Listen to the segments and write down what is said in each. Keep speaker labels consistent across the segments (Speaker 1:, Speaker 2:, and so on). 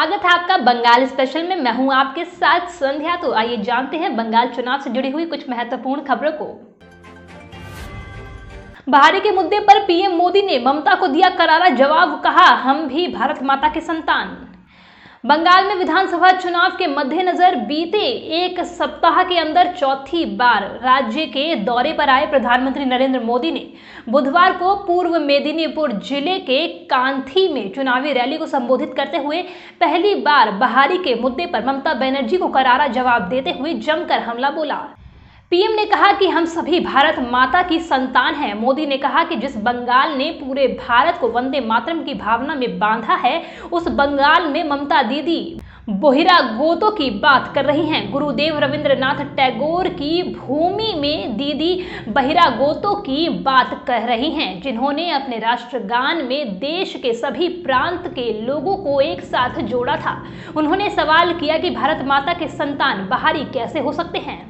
Speaker 1: स्वागत है आपका बंगाल स्पेशल में। मैं हूं आपके साथ संध्या। तो आइए जानते हैं बंगाल चुनाव से जुड़ी हुई कुछ महत्वपूर्ण खबरों को। बहारी के मुद्दे पर पीएम मोदी ने ममता को दिया करारा जवाब, कहा हम भी भारत माता के संतान। बंगाल में विधानसभा चुनाव के मद्देनजर बीते एक सप्ताह के अंदर चौथी बार राज्य के दौरे पर आए प्रधानमंत्री नरेंद्र मोदी ने बुधवार को पूर्व मेदिनीपुर जिले के कांथी में चुनावी रैली को संबोधित करते हुए पहली बार बहारी के मुद्दे पर ममता बनर्जी को करारा जवाब देते हुए जमकर हमला बोला। पीएम ने कहा कि हम सभी भारत माता की संतान हैं। मोदी ने कहा कि जिस बंगाल ने पूरे भारत को वंदे मातरम की भावना में बांधा है, उस बंगाल में ममता दीदी बहिरागोतों की बात कर रही हैं। गुरुदेव रविंद्रनाथ टैगोर की भूमि में दीदी बहिरागोतों की बात कर रही हैं, जिन्होंने अपने राष्ट्रगान में देश के सभी प्रांत के लोगों को एक साथ जोड़ा था। उन्होंने सवाल किया कि भारत माता के संतान बहारी कैसे हो सकते हैं।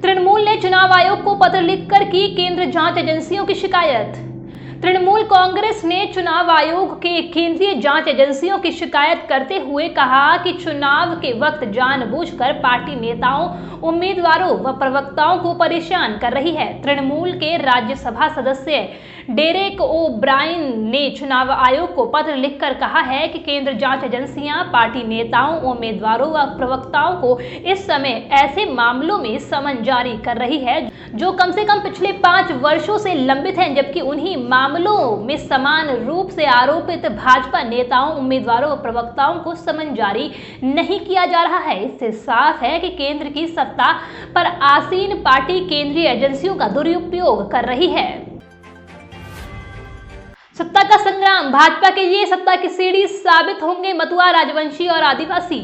Speaker 1: तृणमूल ने चुनाव आयोग को पत्र लिखकर की केंद्र जांच एजेंसियों की शिकायत। तृणमूल कांग्रेस ने चुनाव आयोग के केंद्रीय जांच एजेंसियों की शिकायत करते हुए कहा कि चुनाव के वक्त जानबूझकर पार्टी नेताओं, उम्मीदवारों व प्रवक्ताओं को परेशान कर रही है। तृणमूल के राज्यसभा सदस्य डेरेक ओ ब्रायन ने चुनाव आयोग को पत्र लिखकर कहा है कि केंद्र जांच एजेंसियां पार्टी नेताओं, उम्मीदवारों व प्रवक्ताओं को इस समय ऐसे मामलों में समन जारी कर रही है जो कम से कम पिछले 5 वर्षों से लंबित हैं, जबकि उन्हीं मामलों में समान रूप से आरोपित भाजपा नेताओं, उम्मीदवारों व प्रवक्ताओं को समन जारी नहीं किया जा रहा है। इससे साफ है कि केंद्र की सत्ता पर आसीन पार्टी केंद्रीय एजेंसियों का दुरुपयोग कर रही है। सत्ता का संग्राम, भाजपा के लिए सत्ता की सीढ़ी साबित होंगे मतुआ, राजवंशी और आदिवासी।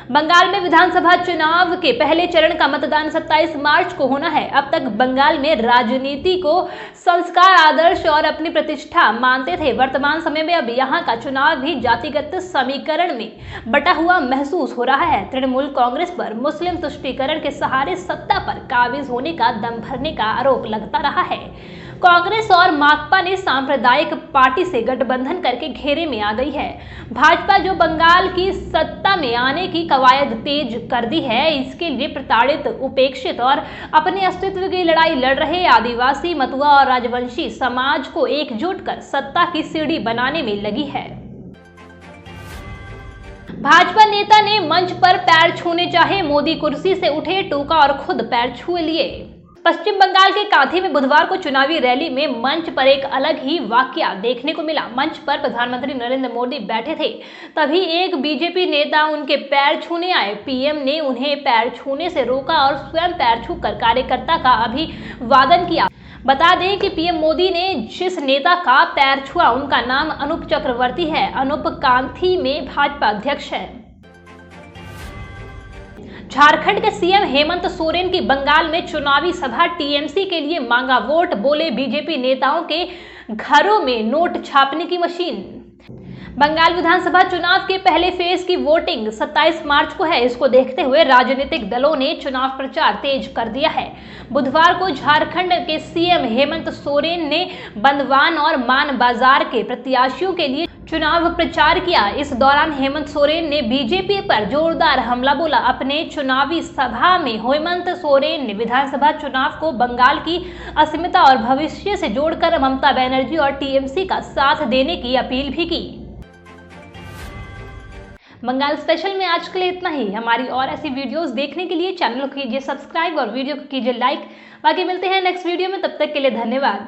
Speaker 1: बंगाल में विधानसभा चुनाव के पहले चरण का मतदान 27 मार्च को होना है। अब तक बंगाल में राजनीति को संस्कार, आदर्श और अपनी प्रतिष्ठा मानते थे। वर्तमान समय में अब यहाँ का चुनाव भी जातिगत समीकरण में बटा हुआ महसूस हो रहा है। तृणमूल कांग्रेस पर मुस्लिम तुष्टीकरण के सहारे सत्ता पर काबिज होने का दम भरने का आरोप लगता रहा है। कांग्रेस और माकपा ने सांप्रदायिक पार्टी से गठबंधन करके घेरे में आ गई है। भाजपा जो बंगाल की सत्ता में आने की कवायद तेज कर दी है, इसके लिए प्रताड़ित, उपेक्षित और अपने अस्तित्व की लड़ाई लड़ रहे आदिवासी, मतुआ और राजवंशी समाज को एकजुट कर सत्ता की सीढ़ी बनाने में लगी है। भाजपा नेता ने मंच पर पैर छूने चाहे, मोदी कुर्सी से उठे, टूका और खुद पैर छुए लिए। पश्चिम बंगाल के कांथी में बुधवार को चुनावी रैली में मंच पर एक अलग ही वाकया देखने को मिला। मंच पर प्रधानमंत्री नरेंद्र मोदी बैठे थे, तभी एक बीजेपी नेता उनके पैर छूने आए। पीएम ने उन्हें पैर छूने से रोका और स्वयं पैर छूकर कार्यकर्ता का अभिवादन किया। बता दें कि पीएम मोदी ने जिस नेता का पैर छुआ उनका नाम अनूप चक्रवर्ती है। अनूप कांथी में भाजपा अध्यक्ष है। झारखंड के सीएम हेमंत सोरेन की बंगाल में चुनावी सभा, टीएमसी के लिए मांगा वोट, बोले बीजेपी नेताओं के घरों में नोट छापने की मशीन। बंगाल विधानसभा चुनाव के पहले फेज की वोटिंग 27 मार्च को है। इसको देखते हुए राजनीतिक दलों ने चुनाव प्रचार तेज कर दिया है। बुधवार को झारखंड के सीएम हेमंत सोरेन ने बंदवान और मान बाजार के प्रत्याशियों के लिए चुनाव प्रचार किया। इस दौरान हेमंत सोरेन ने बीजेपी पर जोरदार हमला बोला। अपने चुनावी सभा में हेमंत सोरेन ने विधानसभा चुनाव को बंगाल की अस्मिता और भविष्य से जोड़कर ममता बनर्जी और टीएमसी का साथ देने की अपील भी की। बंगाल स्पेशल में आज के लिए इतना ही। हमारी और ऐसी वीडियोस देखने के लिए चैनल को कीजिए सब्सक्राइब और वीडियो को कीजिए लाइक। बाकी मिलते हैं नेक्स्ट वीडियो में, तब तक के लिए धन्यवाद।